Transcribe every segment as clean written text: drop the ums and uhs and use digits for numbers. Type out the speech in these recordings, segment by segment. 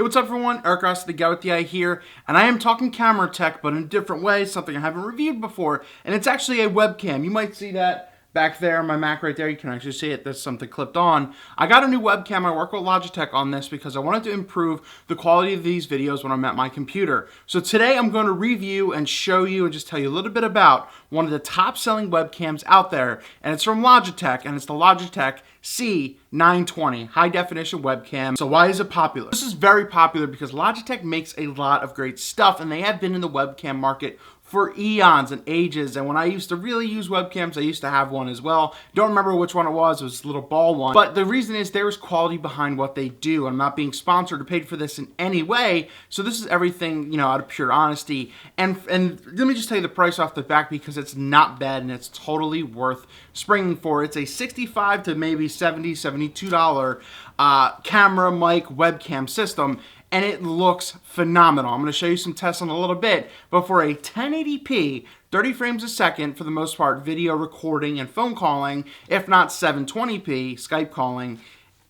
what's up everyone? Eric Rossi, the guy with the eye here, and I am talking camera tech, but in a different way, something I haven't reviewed before, and it's actually a webcam. You might see that back there on my Mac right there. You can actually see it. There's something clipped on. I got a new webcam. I work with Logitech on this because I wanted to improve the quality of these videos when I'm at my computer. So today I'm going to review and show you and just tell you a little bit about one of the top selling webcams out there, and it's from Logitech, and it's the Logitech C920 high definition webcam. So why is it popular? This is very popular because Logitech makes a lot of great stuff, and they have been in the webcam market for eons and ages. And when I used to really use webcams, I used to have one as well. Don't remember which one it was. It was a little ball one. But the reason is there is quality behind what they do. I'm not being sponsored or paid for this in any way. So this is everything, you know, out of pure honesty. And let me just tell you the price off the back because it's not bad and it's totally worth springing for. It's a $65 to maybe $70, $72 camera, mic, webcam system. And it looks phenomenal. I'm going to show you some tests in a little bit, but for a 1080p, 30 frames a second, for the most part, video recording and phone calling, if not 720p, Skype calling,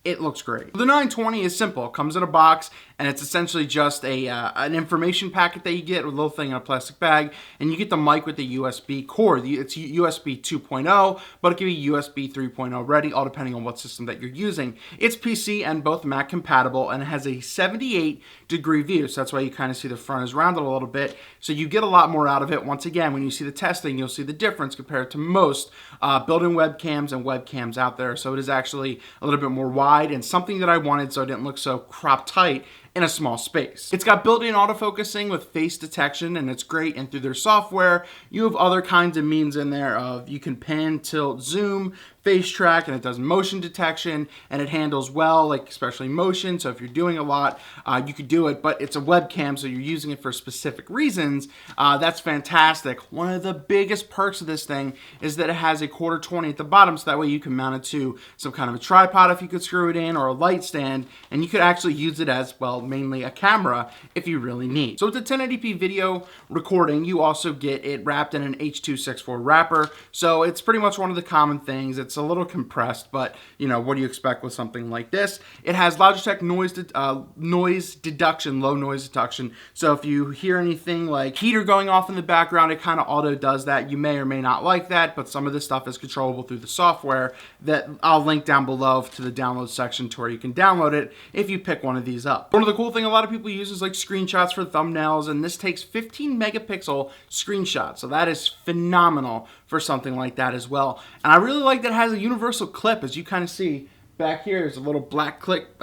it looks great. The 920 is simple. It comes in a box, and it's essentially just an information packet that you get, a little thing in a plastic bag, and you get the mic with the USB cord. It's USB 2.0, but it'll give you USB 3.0 ready, all depending on what system that you're using. It's PC and both Mac compatible, and it has a 78-degree view, so that's why you kind of see the front is rounded a little bit, so you get a lot more out of it. Once again, when you see the testing, you'll see the difference compared to most built-in webcams and webcams out there, so it is actually a little bit more wide and something that I wanted so it didn't look so crop tight in a small space. It's got built-in autofocusing with face detection, and it's great. And through their software, you have other kinds of means in there of you can pan, tilt, zoom, face track, and it does motion detection, and it handles well, like especially motion. So if you're doing a lot, you could do it, but it's a webcam, so you're using it for specific reasons. That's fantastic. One of the biggest perks of this thing is that it has a 1/4 at the bottom, so that way you can mount it to some kind of a tripod if you could screw it in, or a light stand, and you could actually use it as, well, mainly a camera if you really need. So with the 1080p video recording, you also get it wrapped in an H.264 wrapper, so it's pretty much one of the common things. It's a little compressed, but you know, what do you expect with something like this? It has Logitech noise deduction, low noise deduction, so if you hear anything like heater going off in the background, it kind of auto does that. You may or may not like that, but some of this stuff is controllable through the software that I'll link down below to the download section to where you can download it if you pick one of these up. One of the cool thing a lot of people use is like screenshots for thumbnails, and this takes 15 megapixel screenshots, so that is phenomenal for something like that as well. And I really like that it has a universal clip. As you kind of see back here, there's a little black clip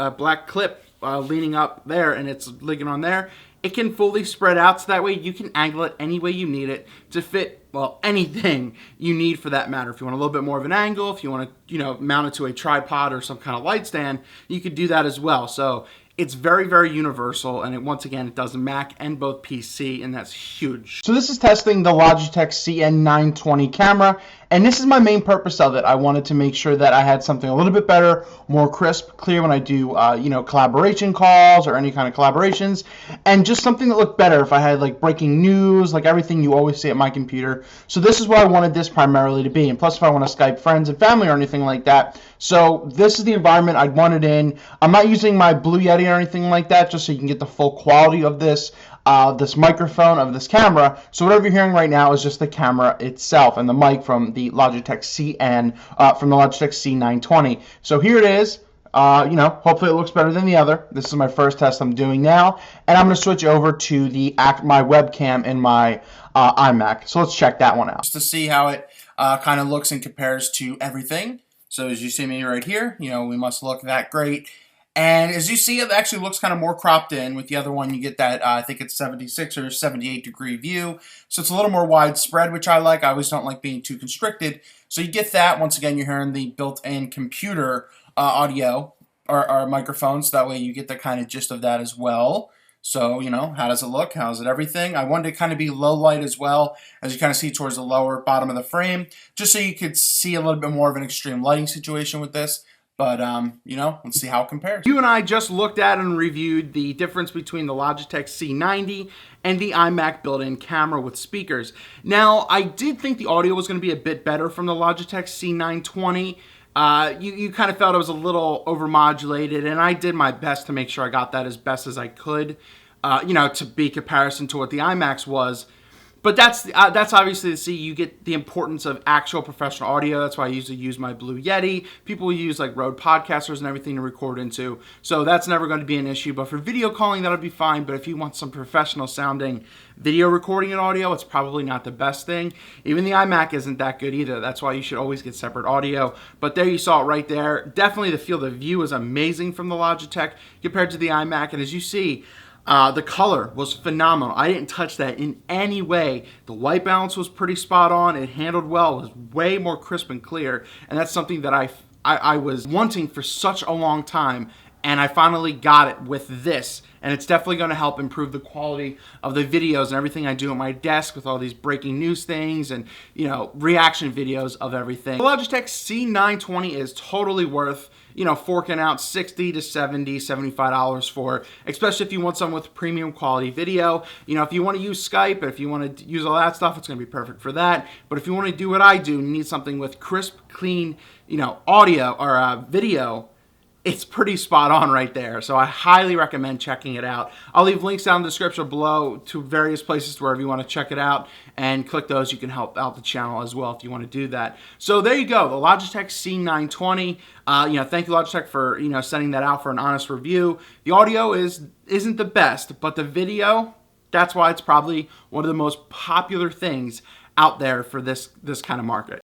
leaning up there, and it's leaning on there. It can fully spread out, so that way you can angle it any way you need it to fit, well, anything you need for that matter. If you want a little bit more of an angle, if you want to, you know, mount it to a tripod or some kind of light stand, you could do that as well. So it's very, very universal, and once again, it does Mac and both PC, and that's huge. So this is testing the Logitech CN920 camera, and this is my main purpose of it. I wanted to make sure that I had something a little bit better, more crisp, clear when I do, you know, collaboration calls or any kind of collaborations, and just something that looked better if I had like breaking news, like everything you always see at my computer. So this is what I wanted this primarily to be, and plus if I want to Skype friends and family or anything like that. So this is the environment I'd want it in. I'm not using my Blue Yeti or anything like that, just so you can get the full quality of this microphone, of this camera. So whatever you're hearing right now is just the camera itself and the mic from the Logitech C920. So here it is. You know, hopefully it looks better than the other. This is my first test I'm doing now, and I'm going to switch over to my webcam in my iMac. So let's check that one out, just to see how it kind of looks and compares to everything. So as you see me right here, you know, we must look that great. And as you see, it actually looks kind of more cropped in. With the other one, you get that, I think it's 76 or 78 degree view. So it's a little more widespread, which I like. I always don't like being too constricted. So you get that. Once again, you're hearing the built-in computer audio or microphones. So that way you get the kind of gist of that as well. So, you know, how does it look? How's it everything? I wanted to kind of be low light as well, as you kind of see towards the lower bottom of the frame, just so you could see a little bit more of an extreme lighting situation with this. But, you know, let's see how it compares. You and I just looked at and reviewed the difference between the Logitech C90 and the iMac built-in camera with speakers. Now, I did think the audio was going to be a bit better from the Logitech C920, you kind of felt it was a little overmodulated, and I did my best to make sure I got that as best as I could, to be comparison to what the IMAX was. But that's obviously to see you get the importance of actual professional audio. That's why I usually use my Blue Yeti. People use like Rode Podcasters and everything to record into. So that's never going to be an issue. But for video calling, that'll be fine. But if you want some professional sounding video recording and audio, it's probably not the best thing. Even the iMac isn't that good either. That's why you should always get separate audio. But there you saw it right there. Definitely the field of view is amazing from the Logitech compared to the iMac. And as you see, the color was phenomenal. I didn't touch that in any way. The white balance was pretty spot on. It handled well. It was way more crisp and clear. And that's something that I was wanting for such a long time. And I finally got it with this. And it's definitely going to help improve the quality of the videos and everything I do at my desk with all these breaking news things and, reaction videos of everything. The Logitech C920 is totally worth, forking out $60 to $70, $75 for, especially if you want someone with premium quality video. If you want to use Skype, if you want to use all that stuff, it's going to be perfect for that. But if you want to do what I do, you need something with crisp, clean, audio or video. It's pretty spot on right there. So I highly recommend checking it out. I'll leave links down in the description below to various places wherever you want to check it out, and click those. You can help out the channel as well if you want to do that. So there you go, the Logitech C920. Thank you Logitech for sending that out for an honest review. The audio isn't the best, but the video, that's why it's probably one of the most popular things out there for this kind of market.